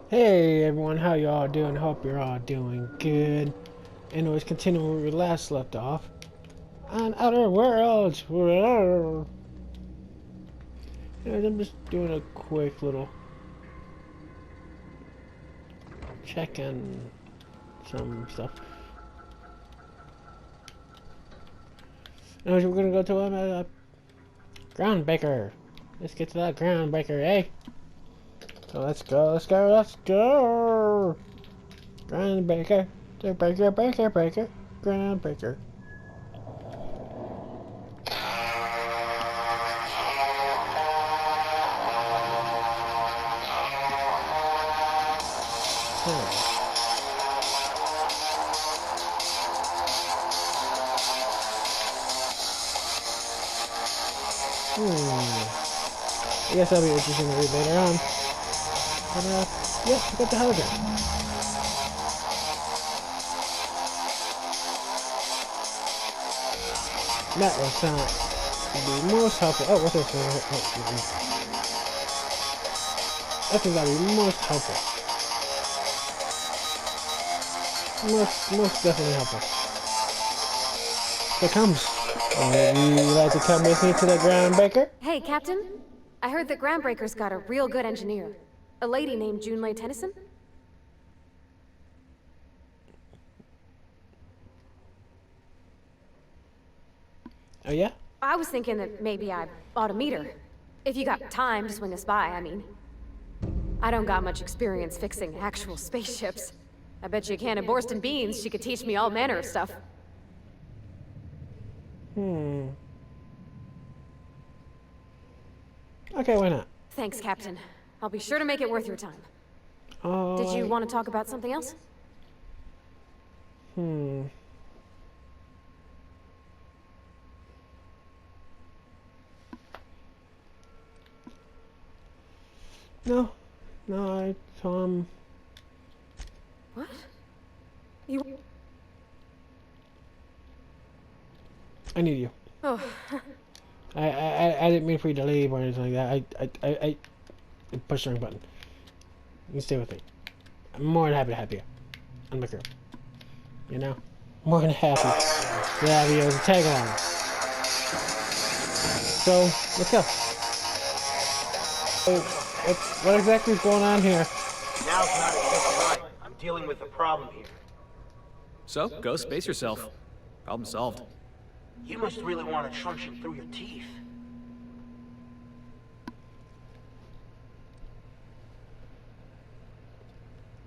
Hey everyone, how y'all doing? Hope you're all doing good. Anyways, continuing where we last left off. On Outer Worlds! Anyways, I'm just doing a quick little check on some stuff. Anyways, we're gonna go to a Groundbreaker. Let's get to that Groundbreaker, eh? So let's go! Groundbreaker, the breaker, Groundbreaker. I guess that'll be interesting to read later on. But, yeah, we got the hologram. That was the most helpful. Oh, what's this? I think that'll be most helpful. Most definitely helpful. Here comes. Would you like to come with me to the Groundbreaker? Hey, Captain. I heard that Groundbreaker's got a real good engineer. A lady named Junlei Tennyson? Oh, yeah? I was thinking that maybe I ought to meet her. If you got time to swing us by, I mean. I don't got much experience fixing actual spaceships. I bet you a can of Borston beans she could teach me all manner of stuff. Okay, why not? Thanks, Captain. I'll be sure to make it worth your time. Oh. Did you want to talk about something else? No, What? You... I need you. Oh, I didn't mean for you to leave or anything like that. I pushed the wrong button. You can stay with me. I'm more than happy to have you. On my crew. You know? More than happy to have you as a tag along. So, let's go. So, what exactly is going on here? Now's not a good time. I'm dealing with a problem here. So, go space yourself. Problem solved. You must really want a truncheon through your teeth.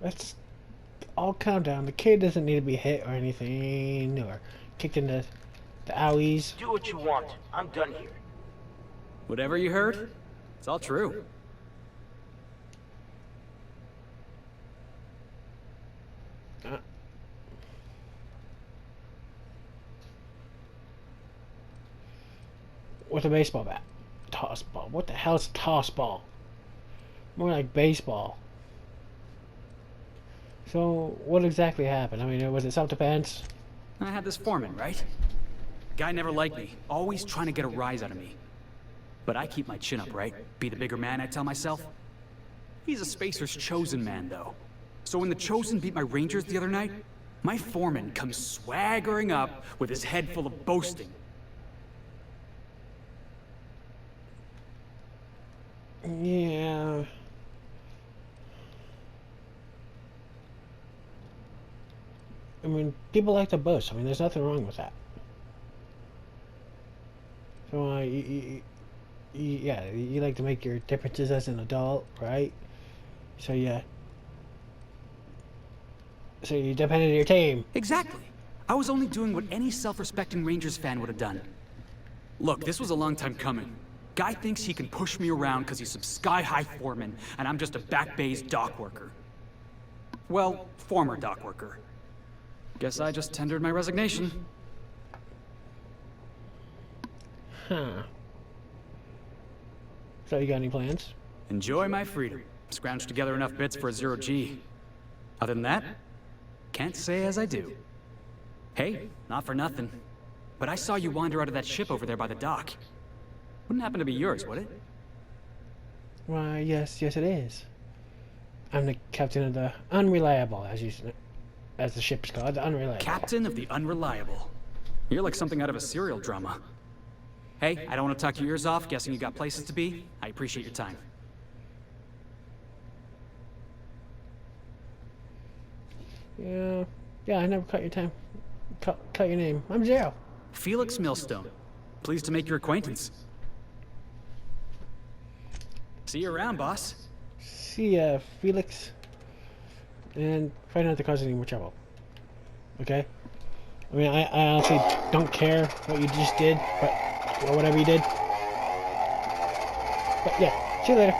Let's all calm down. The kid doesn't need to be hit or anything, or kicked in the owies. Do what you want. I'm done here. Whatever you heard, it's all true. With a baseball bat. Toss ball. What the hell is toss ball? More like baseball. So, what exactly happened? I mean, was it self-defense? I had this foreman, right? Guy never liked me, always trying to get a rise out of me. But I keep my chin up, right? Be the bigger man, I tell myself. He's a Spacer's chosen man, though. So when the Chosen beat my Rangers the other night, my foreman comes swaggering up with his head full of boasting. Yeah. I mean, people like to boast. I mean, there's nothing wrong with that. So, yeah, you like to make your differences as an adult, right? So, yeah. So you depend on your team. Exactly. I was only doing what any self-respecting Rangers fan would have done. Look, this was a long time coming. Guy thinks he can push me around because he's some sky-high foreman, and I'm just a back bay's dock worker. Well, former dock worker. Guess I just tendered my resignation. Huh. So you got any plans? Enjoy my freedom. Scrounged together enough bits for a zero-G. Other than that, can't say as I do. Hey, not for nothing, but I saw you wander out of that ship over there by the dock. Wouldn't happen to be yours, would it? Why, yes it is. I'm the captain of the Unreliable, as the ship's called, the Unreliable. Captain of the Unreliable. You're like something out of a serial drama. Hey, I don't want to talk your ears off, guessing you got places to be. I appreciate your time. Yeah, I never cut your time. Cut your name. I'm Zero. Felix Millstone. Pleased to make your acquaintance. See you around, boss. See ya, Felix. And try not to cause any more trouble. Okay? I mean, I honestly don't care what you just did, but or whatever you did. But yeah, see you later.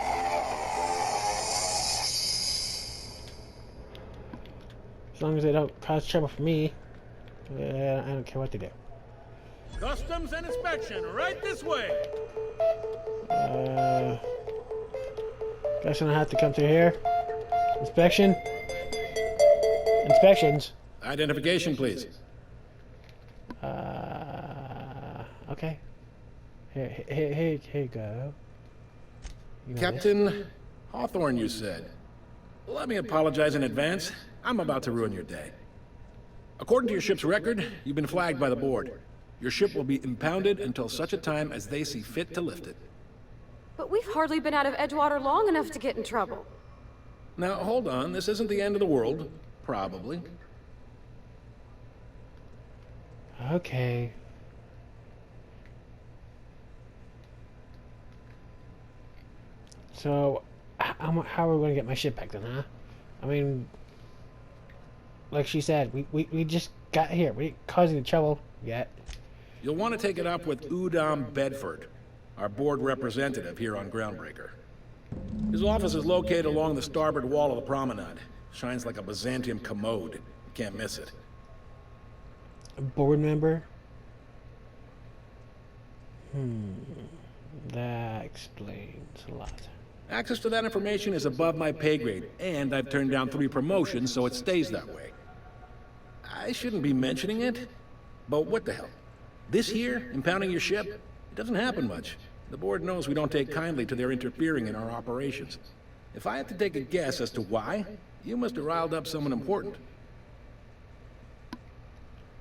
As long as they don't cause trouble for me, I don't care what they do. Customs and inspection, right this way. Guess I don't have to come through here. Inspection. Inspections. Identification, please. Okay. Here you go. You know Captain Hawthorne, you said. Let me apologize in advance. I'm about to ruin your day. According to your ship's record, you've been flagged by the board. Your ship will be impounded until such a time as they see fit to lift it. But we've hardly been out of Edgewater long enough to get in trouble. Now, hold on. This isn't the end of the world. Probably. Okay. So, how are we going to get my ship back then, huh? I mean, like she said, we just got here. We ain't causing any trouble yet. You'll want to take it up with Udom Bedford, our board representative here on Groundbreaker. His office is located along the starboard wall of the promenade. Shines like a Byzantium commode. You can't miss it. A board member? That explains a lot. Access to that information is above my pay grade, and I've turned down 3 promotions, so it stays that way. I shouldn't be mentioning it, but what the hell? This here, impounding your ship, it doesn't happen much. The board knows we don't take kindly to their interfering in our operations. If I had to take a guess as to why, you must have riled up someone important.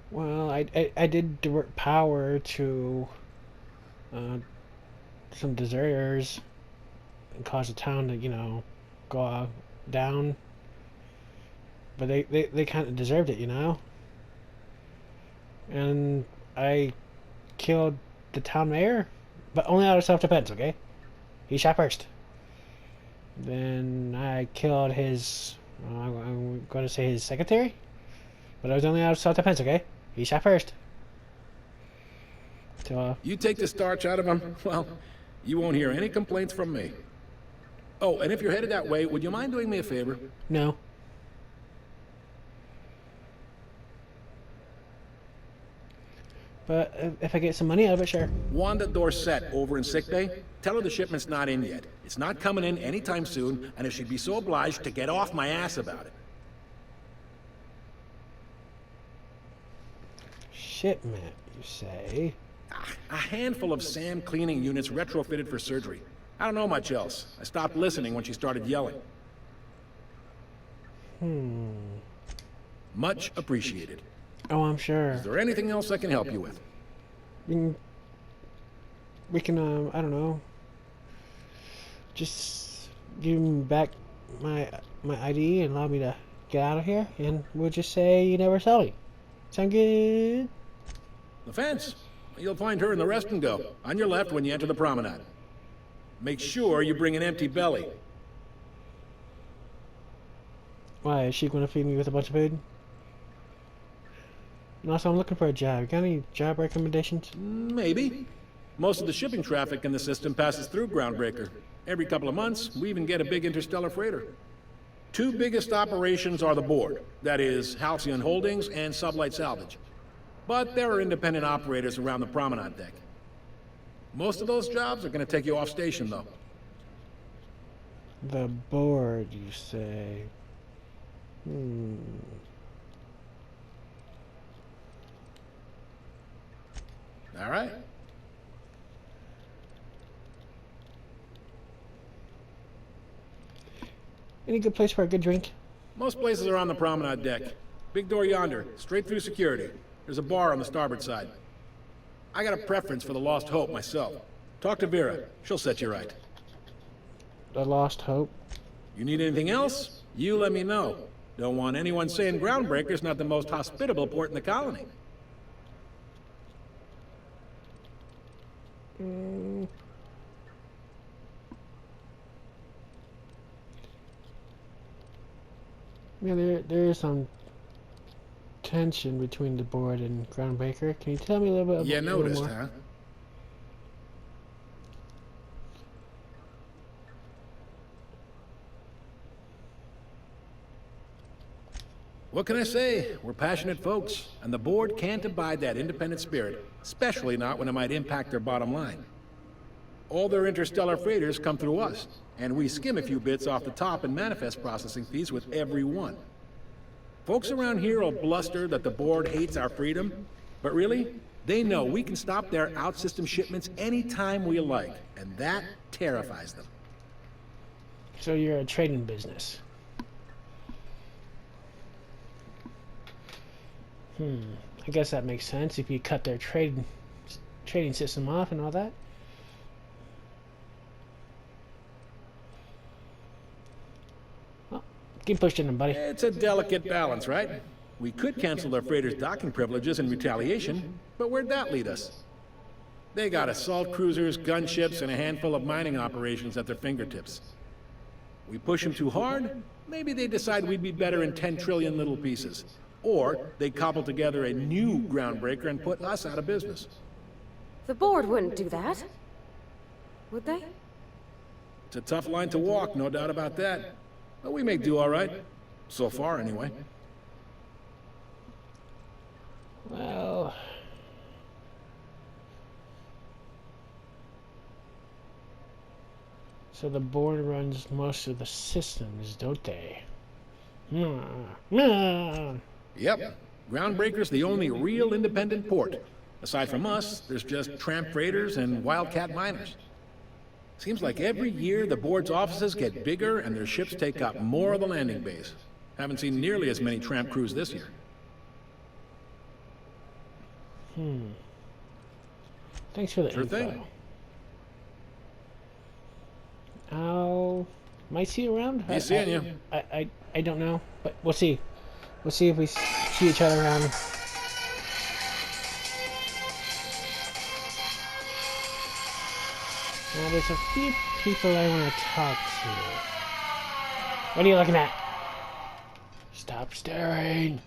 Well, I did divert power to some deserters and cause the town to, you know, go down. But they kind of deserved it, you know? And I killed the town mayor, but only out of self-defense, okay? He shot first. Then I killed his, I'm going to say his secretary, but I was only out of self-defense, okay? He shot first. So, You take the starch out of him, well, you won't hear any complaints from me. Oh, and if you're headed that way, would you mind doing me a favor? no. But if I get some money out of it, sure. Wanda Dorset over in sickbay, tell her the shipment's not in yet. It's not coming in anytime soon, and if she'd be so obliged to get off my ass about it. Shipment, you say? A handful of SAM cleaning units retrofitted for surgery. I don't know much else. I stopped listening when she started yelling. Much appreciated. Oh, I'm sure. Is there anything else I can help you with? We can, I don't know. Just give me back my ID and allow me to get out of here, and we'll just say you never saw me. Sound good? The fence. You'll find her in the rest and go, on your left when you enter the promenade. Make sure you bring an empty belly. Why, is she going to feed me with a bunch of food? And also, I'm looking for a job. Got any job recommendations? Maybe. Most of the shipping traffic in the system passes through Groundbreaker. Every couple of months, we even get a big interstellar freighter. 2 biggest operations are the board. That is, Halcyon Holdings and Sublight Salvage. But there are independent operators around the promenade deck. Most of those jobs are going to take you off station, though. The board, you say? All right. Any good place for a good drink? Most places are on the promenade deck. Big door yonder, straight through security. There's a bar on the starboard side. I got a preference for the Lost Hope myself. Talk to Vera. She'll set you right. The Lost Hope. You need anything else? You let me know. Don't want anyone saying Groundbreaker's not the most hospitable port in the colony. Yeah, there is some tension between the board and Groundbreaker. Can you tell me a little bit You a little noticed, more? huh? What can I say? We're passionate folks, and the board can't abide that independent spirit, especially not when it might impact their bottom line. All their interstellar freighters come through us, and we skim a few bits off the top in manifest processing fees with every one. Folks around here will bluster that the board hates our freedom, but really, they know we can stop their out-system shipments anytime we like, and that terrifies them. So you're a trading business. I guess that makes sense if you cut their trading system off and all that. Well, keep pushing them, buddy. It's a delicate balance, right? We could cancel their freighters' docking privileges in retaliation, but where'd that lead us? They got assault cruisers, gunships, and a handful of mining operations at their fingertips. We push them too hard, maybe they decide we'd be better in 10 trillion little pieces. Or they cobble together a new Groundbreaker and put us out of business. The board wouldn't do that. Would they? It's a tough line to walk, no doubt about that. But we make do all right. So far, anyway. Well, so the board runs most of the systems, don't they? Yep. Groundbreaker's the only real independent port. Aside from us, there's just tramp freighters and wildcat miners. Seems like every year the board's offices get bigger and their ships take up more of the landing bays. Haven't seen nearly as many tramp crews this year. Thanks for the Sure info. thing. Might see you around. Be seeing you. I don't know, but we'll see. We'll see if we see each other around. Now, there's a few people I want to talk to. What are you looking at? Stop staring.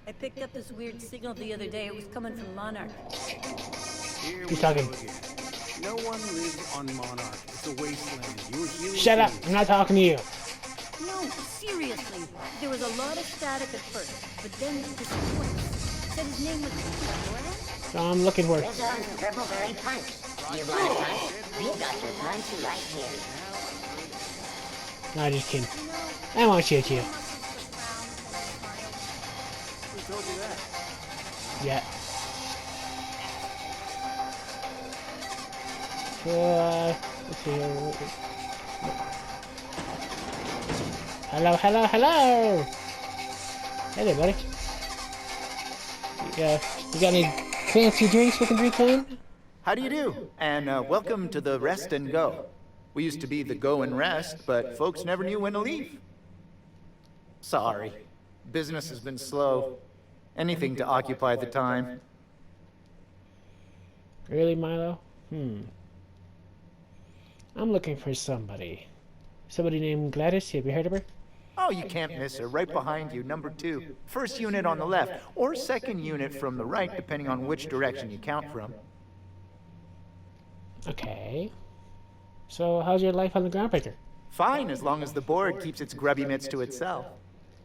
I picked up this weird signal the other day. It was coming from Monarch. Who's talking? No one lives on Monarch. It's a wasteland. You were healing. Shut up! I'm not talking to you. No, seriously. There was a lot of static at first, but then this voice said his name was Loran? So I'm looking for. Those are purple berry punch. You want a punch? We got your punch right here. No, just kidding. I won't shoot you. Who told you that? Yeah. Let's see here. Hello. Hey there, buddy. You got any fancy drinks we can drink on? How do you do? And welcome to the Rest and Go. We used to be the Go and Rest, but folks never knew when to leave. Sorry. Business has been slow. Anything to occupy the time. Really, Milo? I'm looking for somebody. Somebody named Gladys. Have you heard of her? Oh, you can't miss her. Right behind you, number 2. First unit on the left, or second unit from the right, depending on which direction you count from. Okay. So, how's your life on the Groundbreaker? Fine, as long as the board keeps its grubby mitts to itself.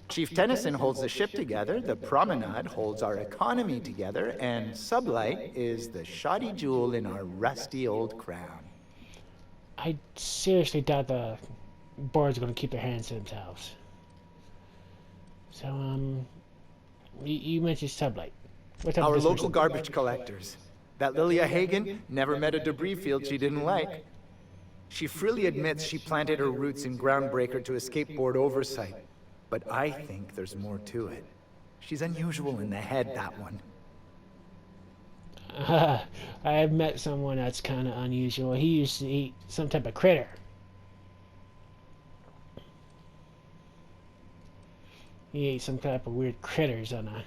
Chief Tennyson holds the ship together, the Promenade holds our economy together, and Sublight is the shoddy jewel in our rusty old crown. I seriously doubt the board's gonna keep their hands to themselves. So, you mentioned Sublight. What's up Our with this local person? garbage collectors. That Lilia Hagen never met a debris field she didn't like. She freely admits she planted her roots in Groundbreaker to escape board oversight. But I think there's more to it. She's unusual in the head, that one. I have met someone that's kind of unusual. He used to eat some type of critter. He ate some type of weird critters on a...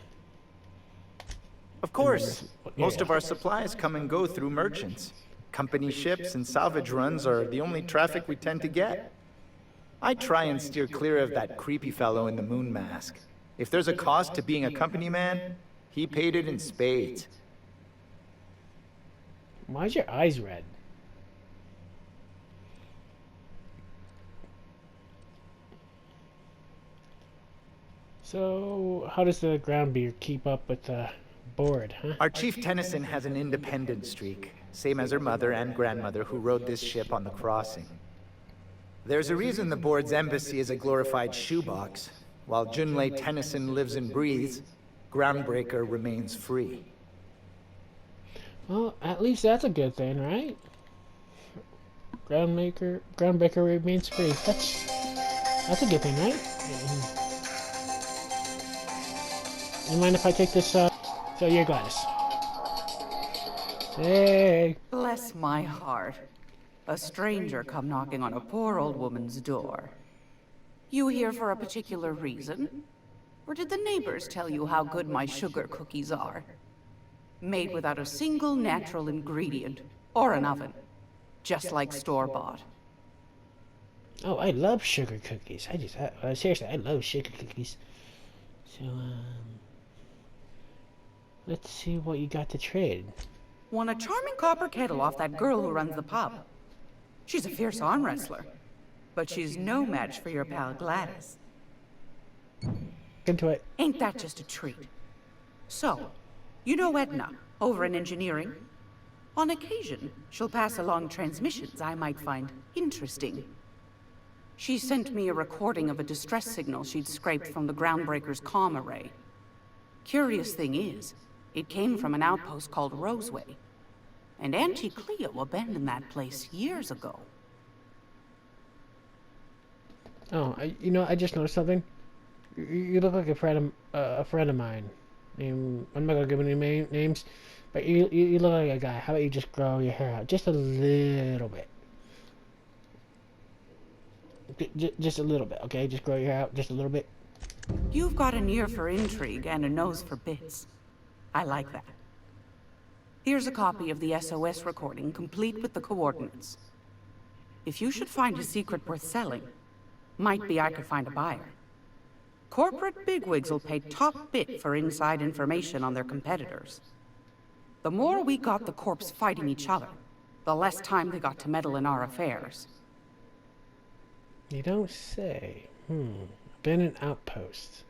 Of course. Yeah. Most of our supplies come and go through merchants. Company ships and salvage runs are the only traffic we tend to get. I try and steer clear of that creepy fellow in the moon mask. If there's a cost to being a company man, he paid it in spades. Why's your eyes red? So, how does the Groundbeard keep up with the board, huh? Our Chief Tennyson has an independent streak, same as her mother and grandmother who rode this ship on the crossing. There's a reason the board's embassy is a glorified shoebox. While Junlei Tennyson lives and breathes, Groundbreaker remains free. Well, at least that's a good thing, right? Groundbreaker remains free. That's a good thing, right? You mind if I take this, so you're Gladys. Hey! Bless my heart. A stranger come knocking on a poor old woman's door. You here for a particular reason? Or did the neighbors tell you how good my sugar cookies are? Made without a single natural ingredient, or an oven. Just like store-bought. Oh, I love sugar cookies. Seriously, I love sugar cookies. So, let's see what you got to trade. Won a charming copper kettle off that girl who runs the pub. She's a fierce arm wrestler. But she's no match for your pal Gladys. Into it. Ain't that just a treat? So, you know Edna, over in engineering? On occasion, she'll pass along transmissions I might find interesting. She sent me a recording of a distress signal she'd scraped from the Groundbreaker's comm array. Curious thing is, it came from an outpost called Roseway. And Auntie Cleo abandoned that place years ago. Oh, I just noticed something. You look like a friend of mine. I'm not gonna give any names, but you look like a guy. How about you just grow your hair out just a little bit? Just a little bit, okay? Just grow your hair out just a little bit. You've got an ear for intrigue and a nose for bits. I like that. Here's a copy of the SOS recording, complete with the coordinates. If you should find a secret worth selling, might be I could find a buyer. Corporate bigwigs will pay top bit for inside information on their competitors. The more we got the corps fighting each other, the less time they got to meddle in our affairs. You don't say. Been an outpost.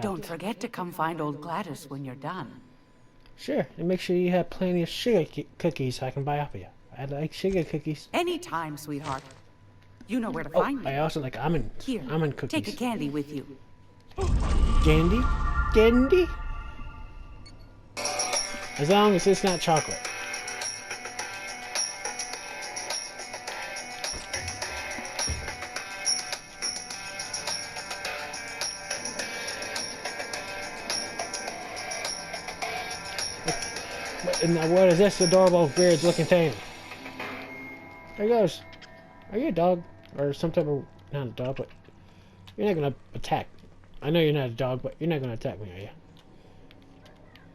Don't forget to come find old Gladys when you're done. Sure, and make sure you have plenty of sugar cookies so I can buy off of you. I like sugar cookies. Anytime, sweetheart. You know where to find me. I also like almond cookies. Take a candy with you. Candy? Candy? As long as it's not chocolate. And what is this adorable, weird-looking thing? There he goes. Are you a dog? Or some type of... Not a dog, but... You're not gonna attack. I know you're not a dog, but you're not gonna attack me, are you?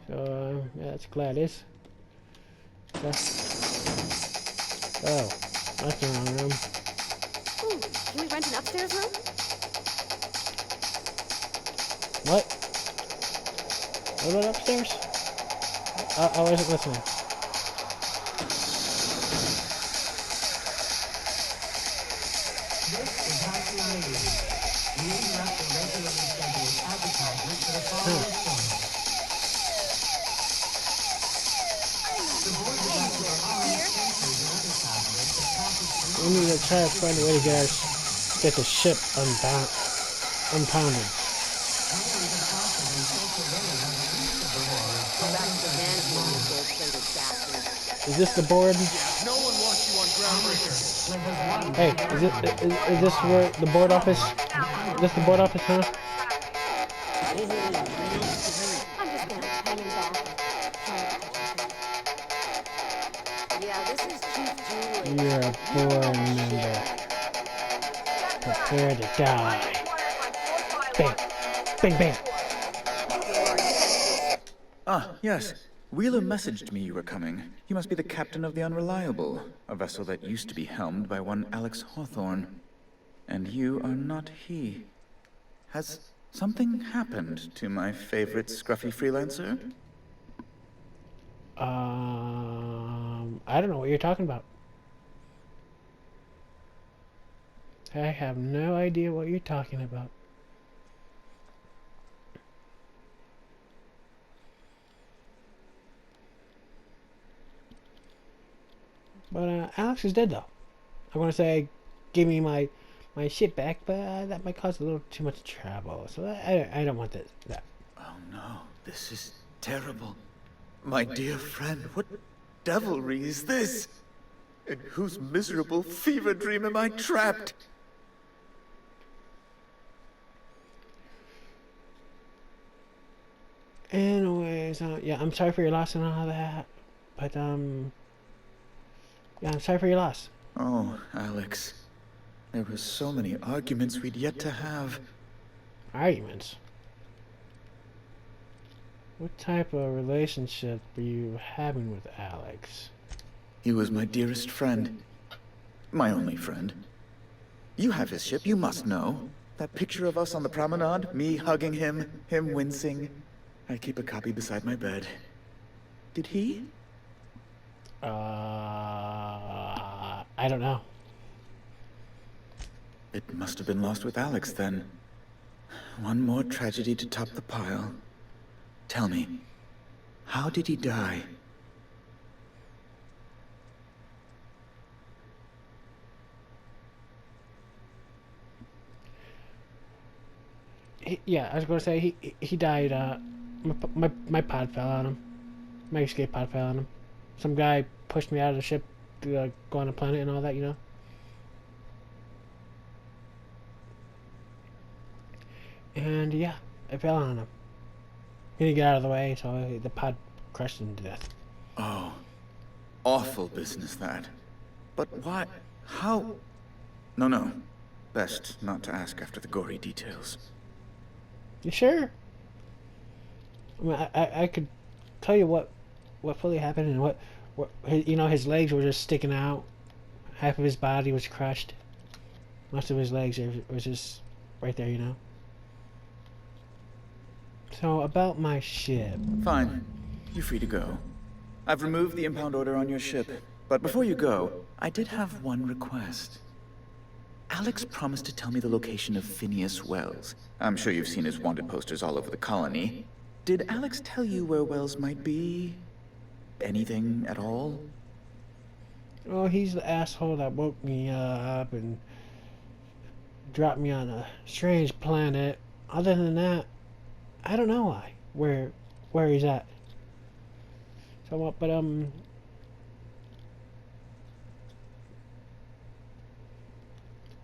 So, yeah, that's Gladys. So, oh, that's the wrong room. Ooh, can we rent an upstairs room? What? What about upstairs? I wasn't listening. We need to try to find a way to get the ship unpounded. Is this the board? No one wants you on Groundbreaker. Hey, is this where the board office? Is this the board office, huh? I'm just gonna hang him back. Yeah, this is Chief Julie. You're a board member. Prepare to die. Bang, bang, bang. Ah, yes. Wheeler messaged me you were coming. You must be the captain of the Unreliable, a vessel that used to be helmed by one Alex Hawthorne. And you are not he. Has something happened to my favorite scruffy freelancer? I don't know what you're talking about. I have no idea what you're talking about. But Alex is dead though. I'm gonna say, give me my shit back, but that might cause a little too much trouble. So I don't want that. Oh no, this is terrible. My dear friend, what devilry is this? In whose miserable fever dream am I trapped? Anyways, yeah, I'm sorry for your loss and all that, but yeah, I'm sorry for your loss. Oh, Alex. There were so many arguments we'd yet to have. Arguments? What type of relationship were you having with Alex? He was my dearest friend. My only friend. You have his ship, you must know. That picture of us on the promenade, me hugging him, him wincing. I keep a copy beside my bed. Did he? I don't know. It must have been lost with Alex then. One more tragedy to top the pile. Tell me, how did he die? Yeah, I was going to say he died. My pod fell on him. My escape pod fell on him. Some guy pushed me out of the ship to go on a planet and all that, you know. And yeah, I fell on him. He didn't get out of the way, so the pod crushed him to death. Oh, awful business that. But why? How? No. Best not to ask after the gory details. You sure? I mean, I could tell you what fully happened and what you know, his legs were just sticking out. Half of his body was crushed. Most of his legs was just right there, you know. So about my ship. Fine. You're free to go. I've removed the impound order on your ship. But before you go, I did have one request. Alex promised to tell me the location of Phineas Wells. I'm sure you've seen his wanted posters all over the colony. Did Alex tell you where Wells might be? Anything at all? Oh, he's the asshole that woke me up and dropped me on a strange planet. Other than that, I don't know where he's at. So, but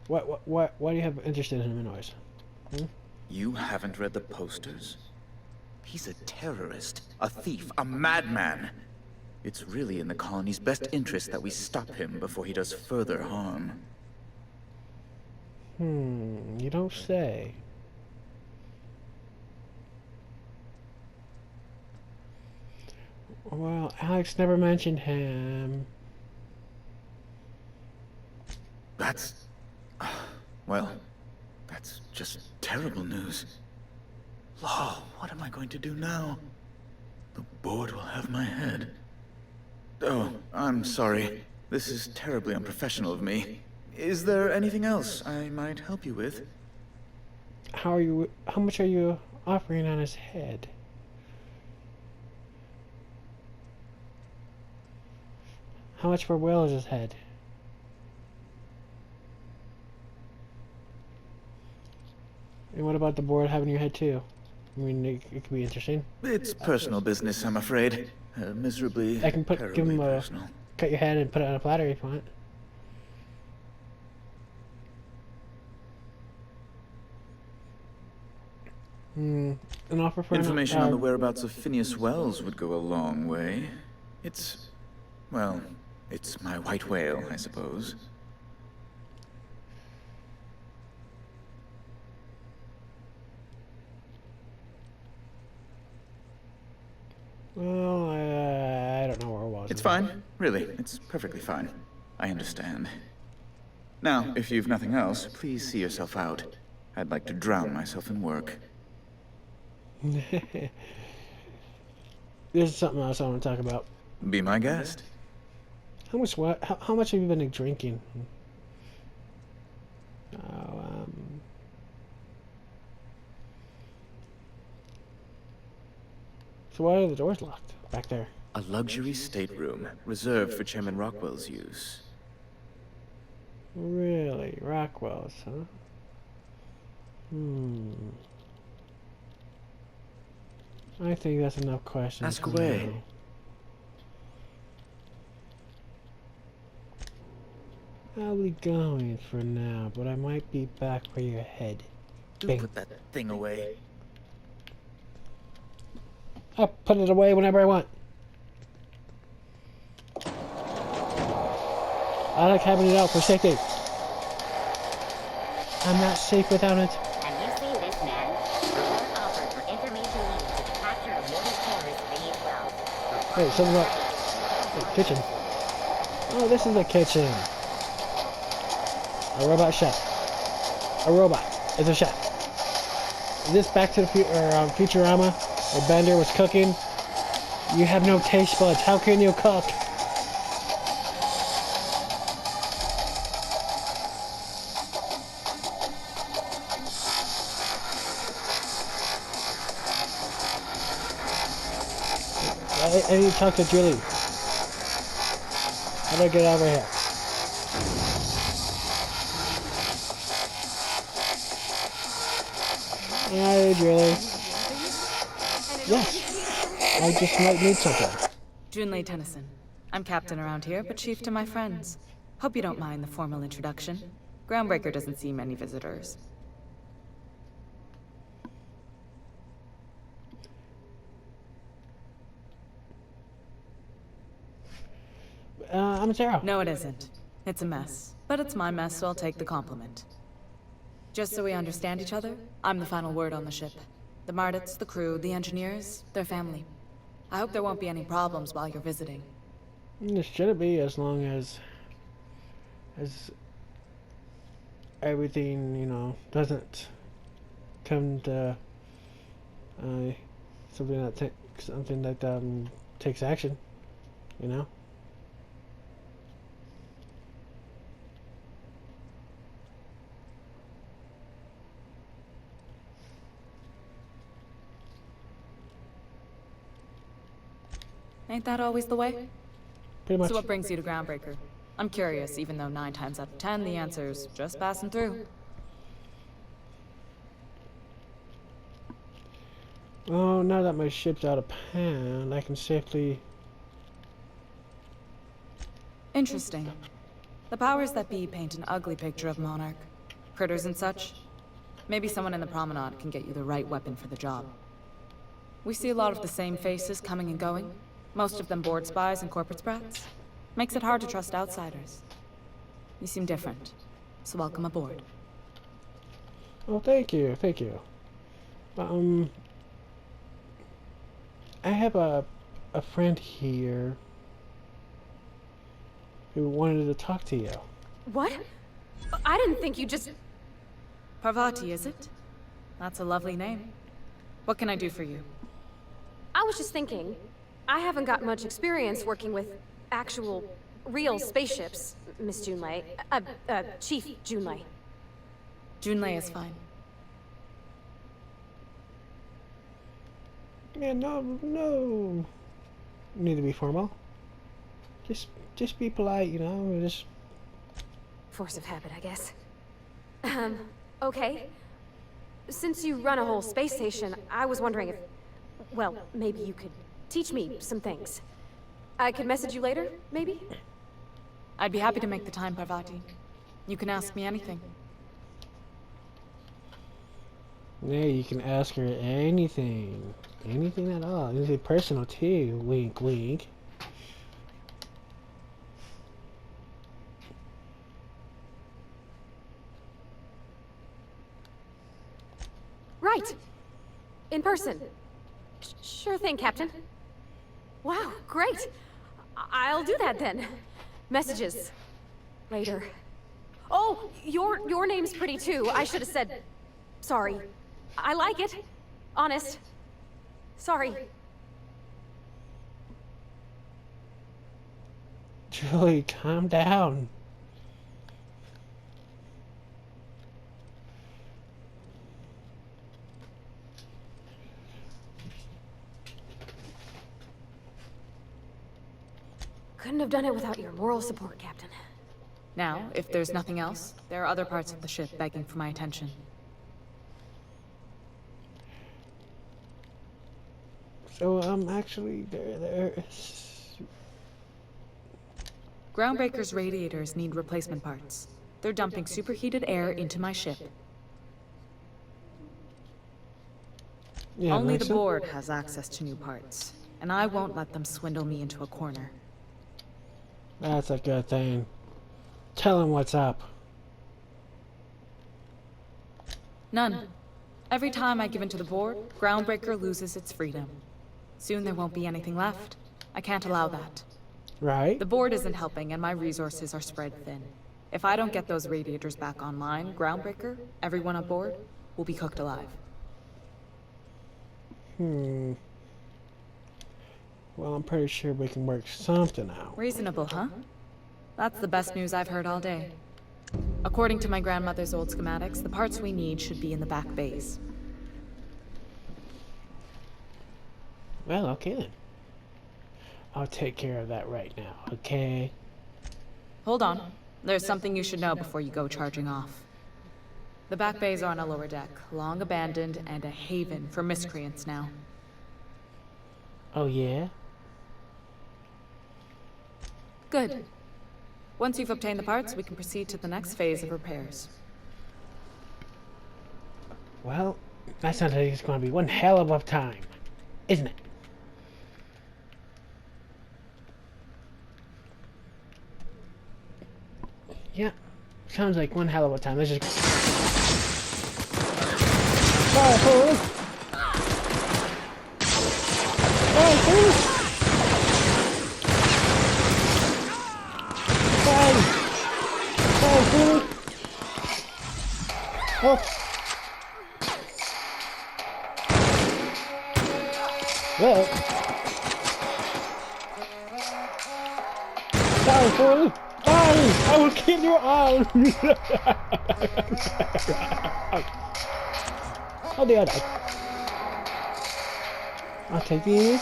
why do you have interest in him anyways? You haven't read the posters? He's a terrorist, a thief, a madman. It's really in the colony's best interest that we stop him before he does further harm. You don't say. Well, Alex never mentioned him. That's... well, that's just terrible news. Law, what am I going to do now? The board will have my head. Oh, I'm sorry. This is terribly unprofessional of me. Is there anything else I might help you with? How much are you offering on his head? How much for Will's head? And what about the board having your head too? I mean, it could be interesting. It's personal business, I'm afraid. Miserably, I can give him a personal. cut your head and put it on a platter if you want. An offer for Information on the whereabouts of Phineas Wells would go a long way. Well, it's my white whale, I suppose. Well, I don't know where it was. It's fine. Really, it's perfectly fine. I understand. Now, if you've nothing else, please see yourself out. I'd like to drown myself in work. This is something else I want to talk about. Be my guest. How much have you been drinking? So why are the doors locked back there? A luxury stateroom, reserved for Chairman Rockwell's use. Really? Rockwell's, huh? I think that's enough questions. Ask away. Now. I'll be going for now, but I might be back for your head. Do put that thing away. I'll put it away whenever I want. I like having it out for safety. I'm not safe without it. Have you seen this man? Report offered for information needed to the capture of Morgan's terrorist Phineas Wells. Wait, something about the kitchen. Oh, this is the kitchen. A robot chef. A robot is a chef. Is this Back to the Futurama? Where Bender was cooking? You have no taste buds. How can you cook? I need to talk to Julie. How do I get over here? Hi, Julie. Yes. I just might need something. Junlei Tennyson. I'm captain around here, but chief to my friends. Hope you don't mind the formal introduction. Groundbreaker doesn't see many visitors. I'm Zero. No, it isn't. It's a mess. But it's my mess, so I'll take the compliment. Just so we understand each other, I'm the final word on the ship. The Mardits, the crew, the engineers, their family. I hope there won't be any problems while you're visiting. There shouldn't be, as long as everything, you know, doesn't come to something that takes action, you know. Ain't that always the way? Pretty much. So what brings you to Groundbreaker? I'm curious, even though 9 times out of 10 the answer's just passing through. Oh, now that my ship's out of pan, I can safely... Interesting. The powers that be paint an ugly picture of Monarch. Critters and such. Maybe someone in the promenade can get you the right weapon for the job. We see a lot of the same faces coming and going. Most of them board spies and corporate sprats. Makes it hard to trust outsiders. You seem different, so welcome aboard. Oh, thank you, thank you. I have a friend here who wanted to talk to you. What? I didn't think you just... Parvati, is it? That's a lovely name. What can I do for you? I was just thinking, I haven't got much experience working with actual, real spaceships, Miss Junlei. Chief Junlei. Junlei is fine. Yeah, no need to be formal. Just be polite, you know, just... Force of habit, I guess. Okay. Since you run a whole space station, I was wondering if... Well, maybe you could teach me some things. I could message you later, maybe? I'd be happy to make the time, Parvati. You can ask me anything. Yeah, you can ask her anything. Anything at all. Anything personal too. Wink, wink. Right. In person. Sure thing, Captain. Wow, great. I'll do that then. Messages. Later. Oh, your name's pretty too. I should have said... Sorry. I like it. Honest. Sorry. Julie, calm down. Couldn't have done it without your moral support, Captain. Now, if there's nothing else, there are other parts of the ship begging for my attention. So, actually, there's... Groundbreaker's radiators need replacement parts. They're dumping superheated air into my ship. Yeah, Only the Mason? board has access to new parts, and I won't let them swindle me into a corner. That's a good thing. Tell him what's up. None. Every time I give in to the board, Groundbreaker loses its freedom. Soon there won't be anything left. I can't allow that. Right? The board isn't helping and my resources are spread thin. If I don't get those radiators back online, Groundbreaker, everyone on board, will be cooked alive. Well, I'm pretty sure we can work something out. Reasonable, huh? That's the best news I've heard all day. According to my grandmother's old schematics, the parts we need should be in the back bays. Well, okay then. I'll take care of that right now, okay? Hold on. There's something you should know before you go charging off. The back bays are on a lower deck, long abandoned and a haven for miscreants now. Oh, yeah? Good. Once you've obtained the parts, we can proceed to the next phase of repairs. Well, that sounds like it's going to be one hell of a time, isn't it? Yeah, sounds like one hell of a time. Let's just... Fire, fool! Fire, fool! Fire! Fire, fool! Oh! Well... Fire, fool! I will kill you all! Oh, they are dead. I'll take these.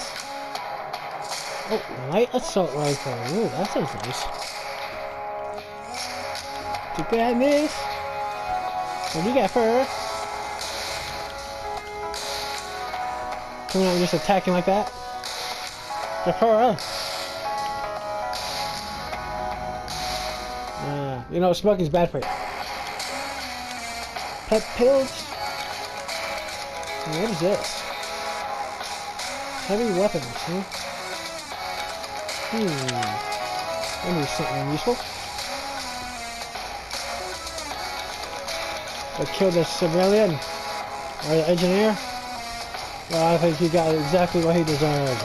Oh, light assault rifle. Ooh, that sounds nice. To grab this. What do you got first? Coming out and just attacking like that? Jafara. You know, smoking's bad for you. Pep pills? What is this? Heavy weapons, huh? Maybe something useful. I killed a civilian? Or the engineer? Well, I think he got exactly what he deserved.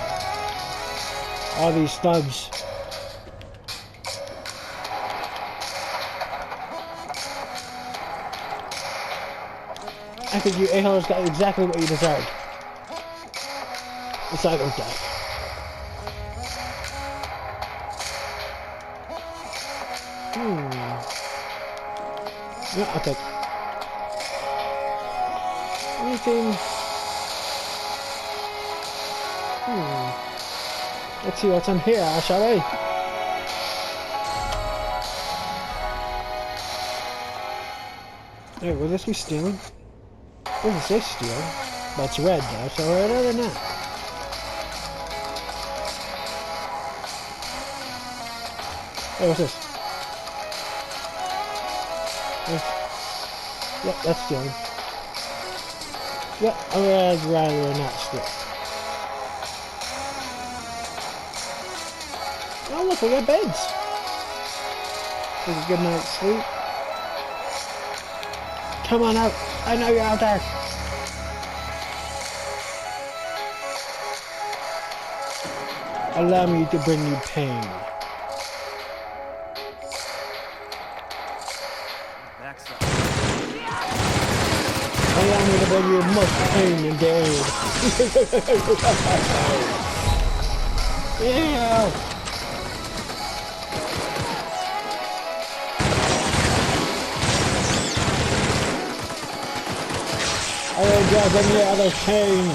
All these stubs. I think you a-holes got exactly what you deserved. It's not okay. Yeah, okay. Anything? Let's see what's on here, shall we? Hey, will this be stealing? It doesn't say steel, but it's red though, so other than that. Hey, what's this? Yep, that's stealing. Yeah, I'd rather not sleep. Oh look, we got beds. Take a good night's sleep. Come on out. I know you're out there. Allow me to bring you pain. Allow me to bring you much pain and gain. Yeah. I will drop any other pain.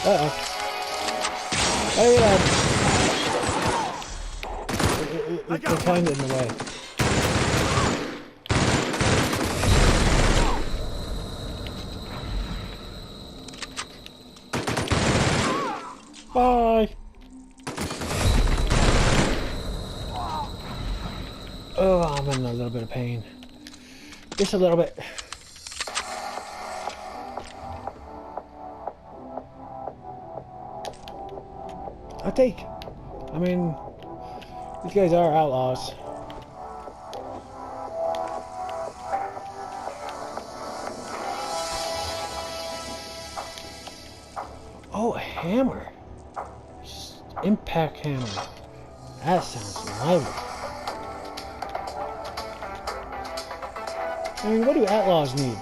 Uh-oh. Hey, it's kind of in the way. Bye. Oh, I'm in a little bit of pain. Just a little bit. I think. I mean, these guys are outlaws. Oh, a hammer. Impact hammer. That sounds lively. I mean, what do outlaws need?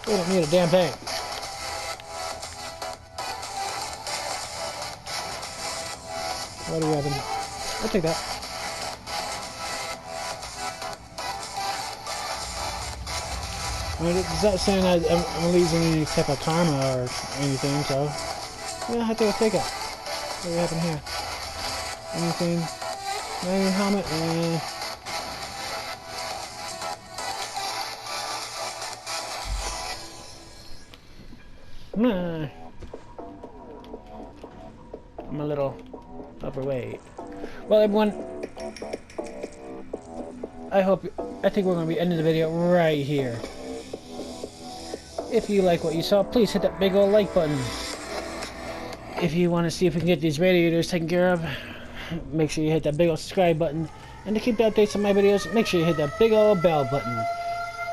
They don't need a damn thing. What do we have in? I'll take that. I mean, it's not saying I'm losing any type of karma or anything, so yeah, I think I'll take it. What do we have in here? Anything? Magnum helmet? Nah. I'm a little overweight. Well, everyone, I think we're going to be ending the video right here. If you like what you saw, please hit that big old like button. If you want to see if we can get these radiators taken care of, make sure you hit that big old subscribe button. And to keep the updates on my videos, make sure you hit that big old bell button.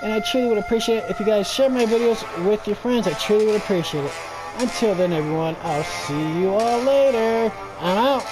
And I truly would appreciate it if you guys share my videos with your friends. I truly would appreciate it. Until then, everyone, I'll see you all later. I'm out.